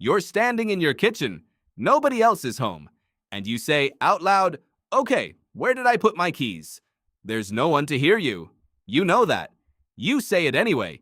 You're standing in your kitchen, nobody else is home, and you say out loud, "Okay, where did I put my keys?" There's no one to hear you. You know that. You say it anyway.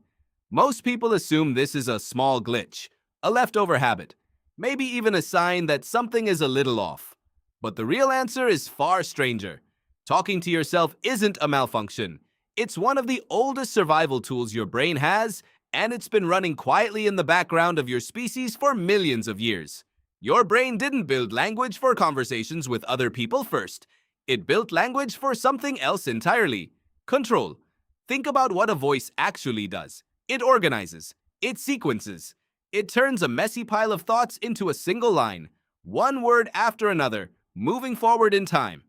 Most people assume this is a small glitch, a leftover habit, maybe even a sign that something is a little off. But the real answer is far stranger. Talking to yourself isn't a malfunction. It's one of the oldest survival tools your brain has, and it's been running quietly in the background of your species for millions of years. Your brain didn't build language for conversations with other people first. It built language for something else entirely. Control. Think about what a voice actually does. It organizes. It sequences. It turns a messy pile of thoughts into a single line, one word after another, moving forward in time.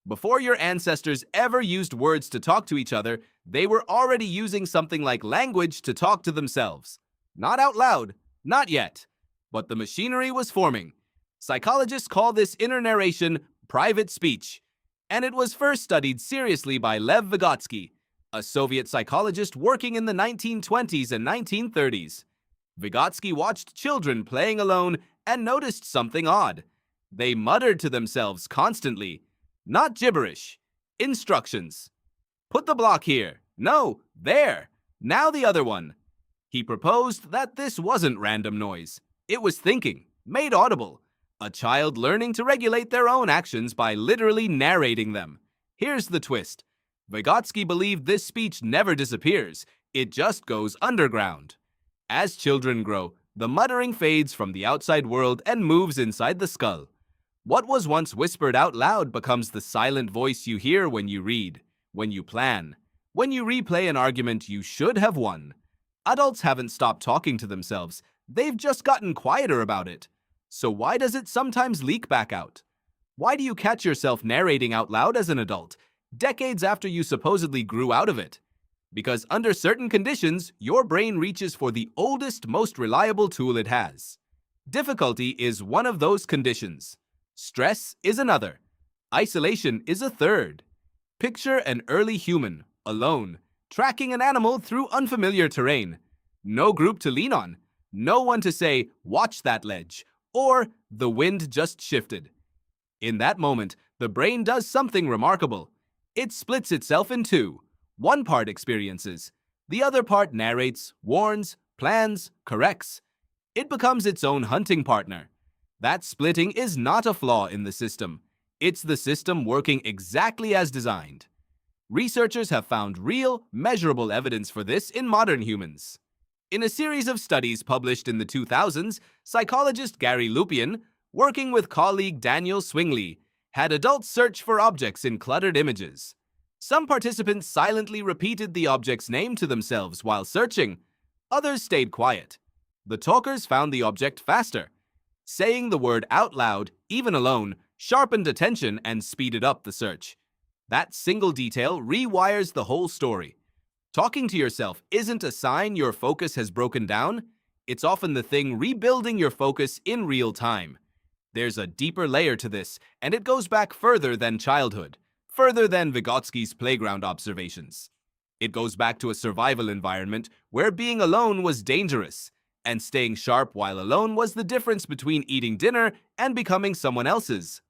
Before your ancestors ever used words to talk to each other, they were already using something like language to talk to themselves. Not out loud, not yet, but the machinery was forming. Psychologists call this inner narration private speech, and it was first studied seriously by Lev Vygotsky, a Soviet psychologist working in the 1920s and 1930s. Vygotsky watched children playing alone and noticed something odd. They muttered to themselves constantly. Not gibberish. Instructions. Put the block here. No, there. Now the other one. He proposed that this wasn't random noise. It was thinking, made audible. A child learning to regulate their own actions by literally narrating them. Here's the twist. Vygotsky believed this speech never disappears. It just goes underground. As children grow, the muttering fades from the outside world and moves inside the skull. What was once whispered out loud becomes the silent voice you hear when you read, when you plan, when you replay an argument you should have won. Adults haven't stopped talking to themselves. They've just gotten quieter about it. So why does it sometimes leak back out? Why do you catch yourself narrating out loud as an adult, decades after you supposedly grew out of it? Because under certain conditions, your brain reaches for the oldest, most reliable tool it has. Difficulty is one of those conditions. Stress is another. Isolation is a third. Picture an early human, alone, tracking an animal through unfamiliar terrain. No group to lean on. No one to say, "Watch that ledge," or "The wind just shifted." In that moment, the brain does something remarkable. It splits itself in two. One part experiences. The other part narrates, warns, plans, corrects. It becomes its own hunting partner. That splitting is not a flaw in the system. It's the system working exactly as designed. Researchers have found real, measurable evidence for this in modern humans. In a series of studies published in the 2000s, psychologist Gary Lupien, working with colleague Daniel Swingley, had adults search for objects in cluttered images. Some participants silently repeated the object's name to themselves while searching. Others stayed quiet. The talkers found the object faster. Saying the word out loud, even alone, sharpened attention and speeded up the search. That single detail rewires the whole story. Talking to yourself isn't a sign your focus has broken down. It's often the thing rebuilding your focus in real time. There's a deeper layer to this, and it goes back further than childhood, further than Vygotsky's playground observations. It goes back to a survival environment where being alone was dangerous, and staying sharp while alone was the difference between eating dinner and becoming someone else's.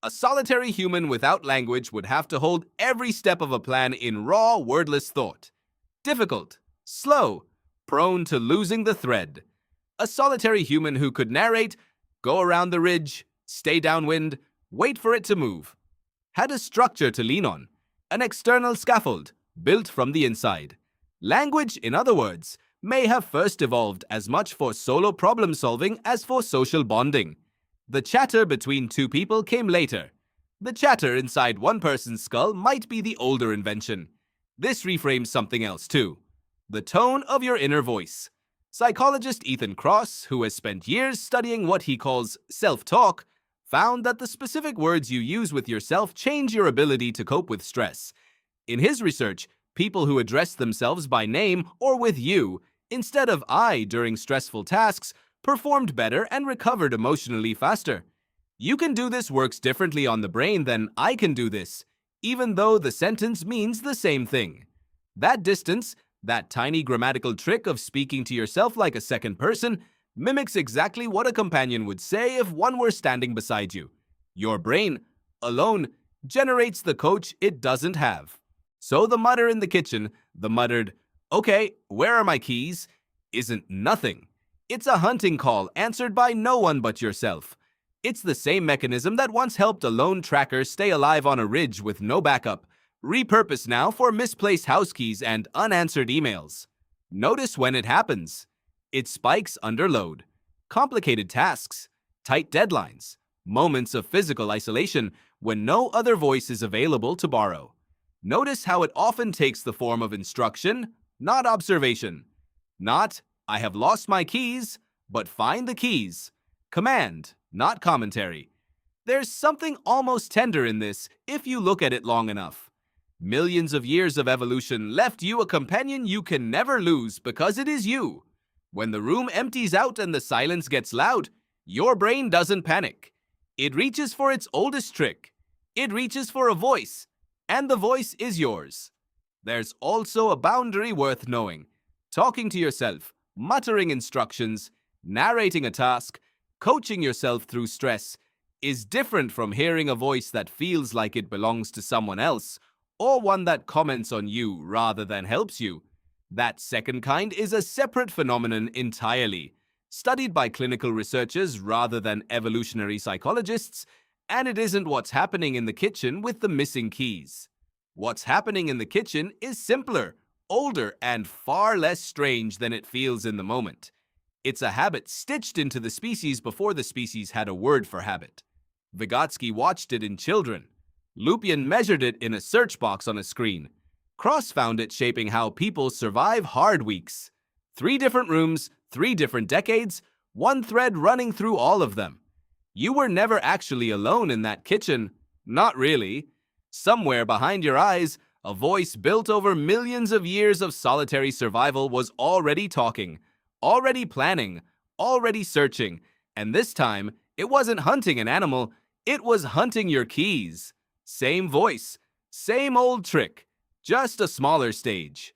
A solitary human without language would have to hold every step of a plan in raw, wordless thought. Difficult, slow, prone to losing the thread. A solitary human who could narrate, go around the ridge, stay downwind, wait for it to move. Had a structure to lean on, an external scaffold built from the inside. Language, in other words, may have first evolved as much for solo problem-solving as for social bonding. The chatter between two people came later. The chatter inside one person's skull might be the older invention. This reframes something else too. The tone of your inner voice. Psychologist Ethan Kross, who has spent years studying what he calls self-talk, found that the specific words you use with yourself change your ability to cope with stress. In his research, people who address themselves by name or with you instead of I during stressful tasks performed better and recovered emotionally faster. You can do this works differently on the brain than I can do this, even though the sentence means the same thing. That distance, that tiny grammatical trick of speaking to yourself like a second person, mimics exactly what a companion would say if one were standing beside you. Your brain, alone, generates the coach it doesn't have. So the mutter in the kitchen, the muttered, "Okay, where are my keys?" isn't nothing. It's a hunting call answered by no one but yourself. It's the same mechanism that once helped a lone tracker stay alive on a ridge with no backup, repurposed now for misplaced house keys and unanswered emails. Notice when it happens. It spikes under load. Complicated tasks, tight deadlines, moments of physical isolation when no other voice is available to borrow. Notice how it often takes the form of instruction, not observation. Not, "I have lost my keys," but "find the keys." Command, not commentary. There's something almost tender in this if you look at it long enough. Millions of years of evolution left you a companion you can never lose because it is you. When the room empties out and the silence gets loud, your brain doesn't panic. It reaches for its oldest trick. It reaches for a voice, and the voice is yours. There's also a boundary worth knowing. Talking to yourself, muttering instructions, narrating a task, coaching yourself through stress is different from hearing a voice that feels like it belongs to someone else or one that comments on you rather than helps you. That second kind is a separate phenomenon entirely, studied by clinical researchers rather than evolutionary psychologists, and it isn't what's happening in the kitchen with the missing keys. What's happening in the kitchen is simpler, older, and far less strange than it feels in the moment. It's a habit stitched into the species before the species had a word for habit. Vygotsky watched it in children. Lupien measured it in a search box on a screen. Kross found it shaping how people survive hard weeks. 3 different rooms, 3 different decades, one thread running through all of them. You were never actually alone in that kitchen. Not really. Somewhere behind your eyes, a voice built over millions of years of solitary survival was already talking, already planning, already searching, and this time, it wasn't hunting an animal, it was hunting your keys. Same voice, same old trick, just a smaller stage.